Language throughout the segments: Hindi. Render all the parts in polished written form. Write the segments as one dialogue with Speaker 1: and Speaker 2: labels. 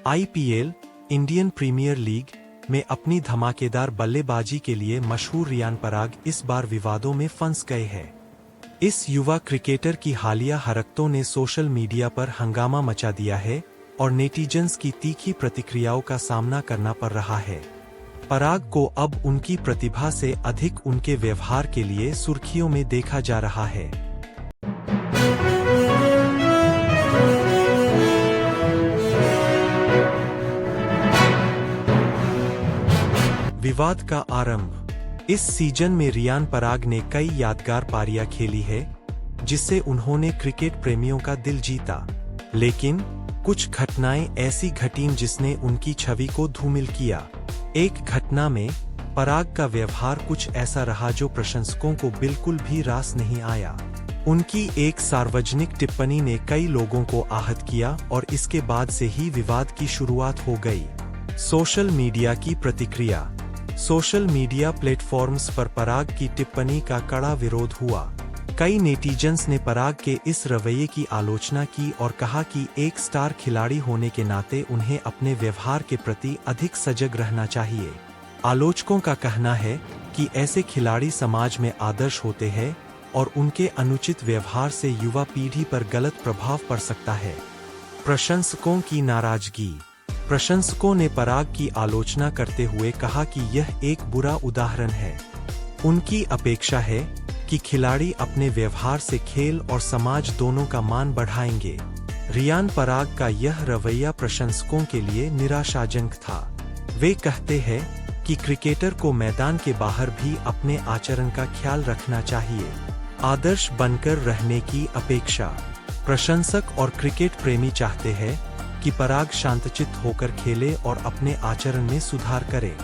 Speaker 1: आईपीएल इंडियन प्रीमियर लीग में अपनी धमाकेदार बल्लेबाजी के लिए मशहूर रियान पराग इस बार विवादों में फंस गए हैं। इस युवा क्रिकेटर की हालिया हरकतों ने सोशल मीडिया पर हंगामा मचा दिया है और नेटिजन्स की तीखी प्रतिक्रियाओं का सामना करना पड़ रहा है। पराग को अब उनकी प्रतिभा से अधिक उनके व्यवहार के लिए सुर्खियों में देखा जा रहा है। विवाद का आरंभ। इस सीजन में रियान पराग ने कई यादगार पारियां खेली है, जिससे उन्होंने क्रिकेट प्रेमियों का दिल जीता। लेकिन कुछ घटनाएं ऐसी घटीं जिसने उनकी छवि को धूमिल किया। एक घटना में पराग का व्यवहार कुछ ऐसा रहा जो प्रशंसकों को बिल्कुल भी रास नहीं आया। उनकी एक सार्वजनिक टिप्पणी ने कई लोगों को आहत किया और इसके बाद से ही विवाद की शुरुआत हो गई। सोशल मीडिया की प्रतिक्रिया। सोशल मीडिया प्लेटफॉर्म्स पर पराग की टिप्पणी का कड़ा विरोध हुआ। कई नेटिजन्स ने पराग के इस रवैये की आलोचना की और कहा कि एक स्टार खिलाड़ी होने के नाते उन्हें अपने व्यवहार के प्रति अधिक सजग रहना चाहिए। आलोचकों का कहना है कि ऐसे खिलाड़ी समाज में आदर्श होते हैं और उनके अनुचित व्यवहार से युवा पीढ़ी पर गलत प्रभाव पड़ सकता है। प्रशंसकों की नाराजगी। प्रशंसकों ने पराग की आलोचना करते हुए कहा कि यह एक बुरा उदाहरण है। उनकी अपेक्षा है कि खिलाड़ी अपने व्यवहार से खेल और समाज दोनों का मान बढ़ाएंगे। रियान पराग का यह रवैया प्रशंसकों के लिए निराशाजनक था। वे कहते हैं कि क्रिकेटर को मैदान के बाहर भी अपने आचरण का ख्याल रखना चाहिए। आदर्श बनकर रहने की अपेक्षा। प्रशंसक और क्रिकेट प्रेमी चाहते हैं कि पराग शांतचित्त होकर खेले और अपने आचरण में सुधार करे।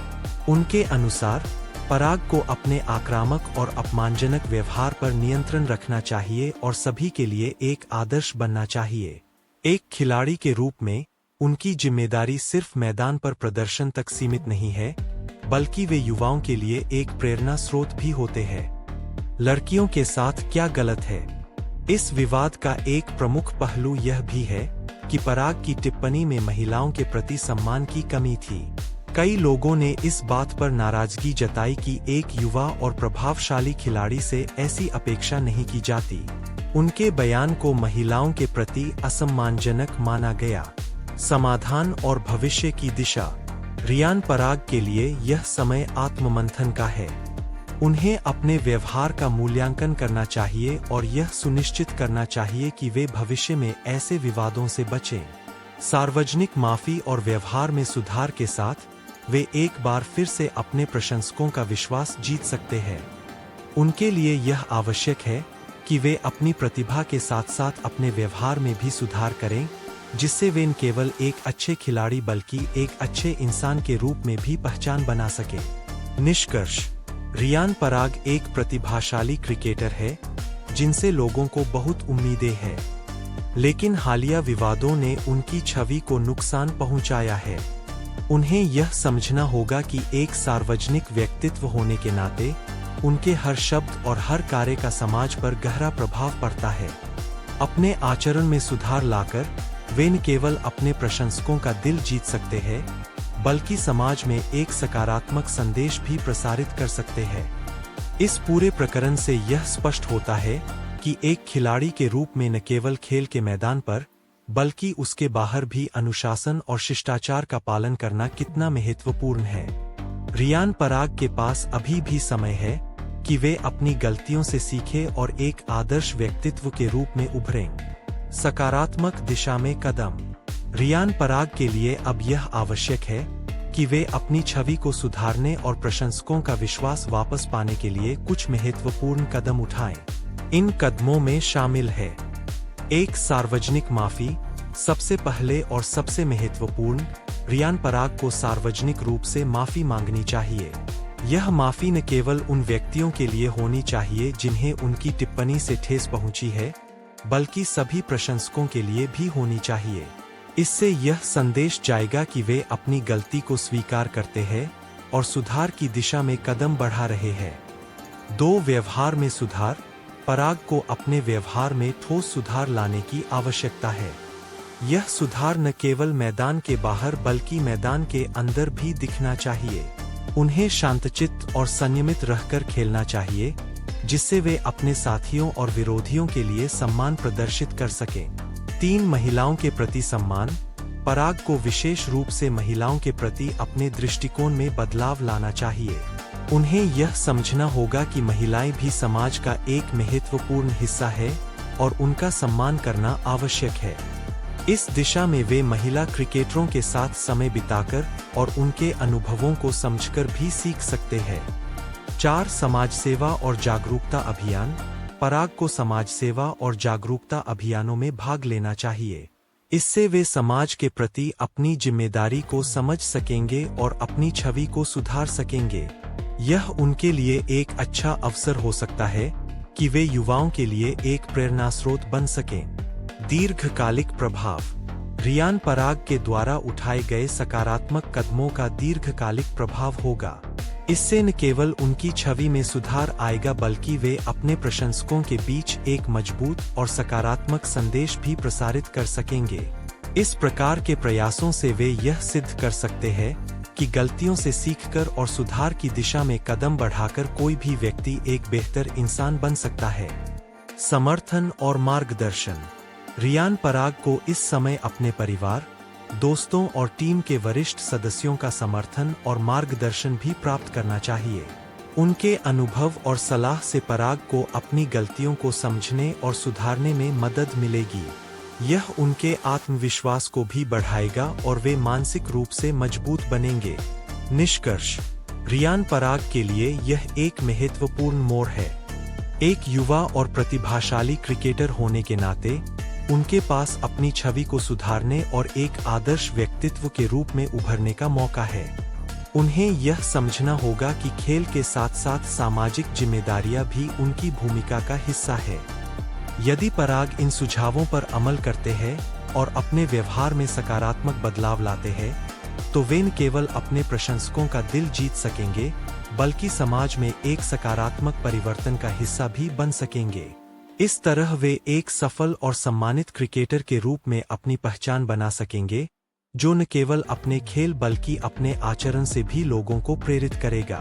Speaker 1: उनके अनुसार पराग को अपने आक्रामक और अपमानजनक व्यवहार पर नियंत्रण रखना चाहिए और सभी के लिए एक आदर्श बनना चाहिए। एक खिलाड़ी के रूप में उनकी जिम्मेदारी सिर्फ मैदान पर प्रदर्शन तक सीमित नहीं है, बल्कि वे युवाओं के लिए एक प्रेरणा स्रोत भी होते हैं। लड़कियों के साथ क्या गलत है? इस विवाद का एक प्रमुख पहलू यह भी है कि पराग की टिप्पणी में महिलाओं के प्रति सम्मान की कमी थी। कई लोगों ने इस बात पर नाराजगी जताई कि एक युवा और प्रभावशाली खिलाड़ी से ऐसी अपेक्षा नहीं की जाती। उनके बयान को महिलाओं के प्रति असम्मानजनक माना गया। समाधान और भविष्य की दिशा। रियान पराग के लिए यह समय आत्ममंथन का है। उन्हें अपने व्यवहार का मूल्यांकन करना चाहिए और यह सुनिश्चित करना चाहिए कि वे भविष्य में ऐसे विवादों से बचें। सार्वजनिक माफी और व्यवहार में सुधार के साथ वे एक बार फिर से अपने प्रशंसकों का विश्वास जीत सकते हैं। उनके लिए यह आवश्यक है कि वे अपनी प्रतिभा के साथ साथ अपने व्यवहार में भी सुधार करें, जिससे वे न केवल एक अच्छे खिलाड़ी बल्कि एक अच्छे इंसान के रूप में भी पहचान बना सके। निष्कर्ष। रियान पराग एक प्रतिभाशाली क्रिकेटर है, जिनसे लोगों को बहुत उम्मीदें हैं। लेकिन हालिया विवादों ने उनकी छवि को नुकसान पहुंचाया है। उन्हें यह समझना होगा कि एक सार्वजनिक व्यक्तित्व होने के नाते उनके हर शब्द और हर कार्य का समाज पर गहरा प्रभाव पड़ता है। अपने आचरण में सुधार लाकर वे न केवल अपने प्रशंसकों का दिल जीत सकते हैं, बल्कि समाज में एक सकारात्मक संदेश भी प्रसारित कर सकते हैं। इस पूरे प्रकरण से यह स्पष्ट होता है कि एक खिलाड़ी के रूप में न केवल खेल के मैदान पर, बल्कि उसके बाहर भी अनुशासन और शिष्टाचार का पालन करना कितना महत्वपूर्ण है। रियान पराग के पास अभी भी समय है कि वे अपनी गलतियों से सीखें और एक आदर्श व्यक्तित्व के रूप में उभरें। सकारात्मक दिशा में कदम। रियान पराग के लिए अब यह आवश्यक है कि वे अपनी छवि को सुधारने और प्रशंसकों का विश्वास वापस पाने के लिए कुछ महत्वपूर्ण कदम उठाएं। इन कदमों में शामिल है: एक सार्वजनिक माफी। सबसे पहले और सबसे महत्वपूर्ण, रियान पराग को सार्वजनिक रूप से माफी मांगनी चाहिए। यह माफी न केवल उन व्यक्तियों के लिए होनी चाहिए जिन्हें उनकी टिप्पणी से ठेस पहुंची है, बल्कि सभी प्रशंसकों के लिए भी होनी चाहिए। इससे यह संदेश जाएगा कि वे अपनी गलती को स्वीकार करते हैं और सुधार की दिशा में कदम बढ़ा रहे हैं। 2. व्यवहार में सुधार। पराग को अपने व्यवहार में ठोस सुधार लाने की आवश्यकता है। यह सुधार न केवल मैदान के बाहर बल्कि मैदान के अंदर भी दिखना चाहिए। उन्हें शांतचित्त और संयमित रहकर खेलना चाहिए, जिससे वे अपने साथियों और विरोधियों के लिए सम्मान प्रदर्शित कर सकें। 3 महिलाओं के प्रति सम्मान। पराग को विशेष रूप से महिलाओं के प्रति अपने दृष्टिकोण में बदलाव लाना चाहिए। उन्हें यह समझना होगा कि महिलाएं भी समाज का एक महत्वपूर्ण हिस्सा है और उनका सम्मान करना आवश्यक है। इस दिशा में वे महिला क्रिकेटरों के साथ समय बिताकर और उनके अनुभवों को समझकर भी सीख सकते हैं। 4 समाज सेवा और जागरूकता अभियान। पराग को समाज सेवा और जागरूकता अभियानों में भाग लेना चाहिए। इससे वे समाज के प्रति अपनी जिम्मेदारी को समझ सकेंगे और अपनी छवि को सुधार सकेंगे। यह उनके लिए एक अच्छा अवसर हो सकता है कि वे युवाओं के लिए एक प्रेरणास्रोत बन सकें। दीर्घकालिक प्रभाव। रियान पराग के द्वारा उठाए गए सकारात्मक कदमों का दीर्घकालिक प्रभाव होगा। इससे न केवल उनकी छवि में सुधार आएगा बल्कि वे अपने प्रशंसकों के बीच एक मजबूत और सकारात्मक संदेश भी प्रसारित कर सकेंगे। इस प्रकार के प्रयासों से वे यह सिद्ध कर सकते हैं कि गलतियों से सीखकर और सुधार की दिशा में कदम बढ़ाकर कोई भी व्यक्ति एक बेहतर इंसान बन सकता है। समर्थन और मार्गदर्शन। रियान पराग को इस समय अपने परिवार, दोस्तों और टीम के वरिष्ठ सदस्यों का समर्थन और मार्गदर्शन भी प्राप्त करना चाहिए। उनके अनुभव और सलाह से पराग को अपनी गलतियों को समझने और सुधारने में मदद मिलेगी। यह उनके आत्मविश्वास को भी बढ़ाएगा और वे मानसिक रूप से मजबूत बनेंगे। निष्कर्ष। रियान पराग के लिए यह एक महत्वपूर्ण मोड़ है। एक युवा और प्रतिभाशाली क्रिकेटर होने के नाते उनके पास अपनी छवि को सुधारने और एक आदर्श व्यक्तित्व के रूप में उभरने का मौका है। उन्हें यह समझना होगा कि खेल के साथ साथ सामाजिक जिम्मेदारियां भी उनकी भूमिका का हिस्सा है। यदि पराग इन सुझावों पर अमल करते हैं और अपने व्यवहार में सकारात्मक बदलाव लाते हैं, तो वे न केवल अपने प्रशंसकों का दिल जीत सकेंगे, बल्कि समाज में एक सकारात्मक परिवर्तन का हिस्सा भी बन सकेंगे। इस तरह वे एक सफल और सम्मानित क्रिकेटर के रूप में अपनी पहचान बना सकेंगे, जो न केवल अपने खेल बल्कि अपने आचरण से भी लोगों को प्रेरित करेगा।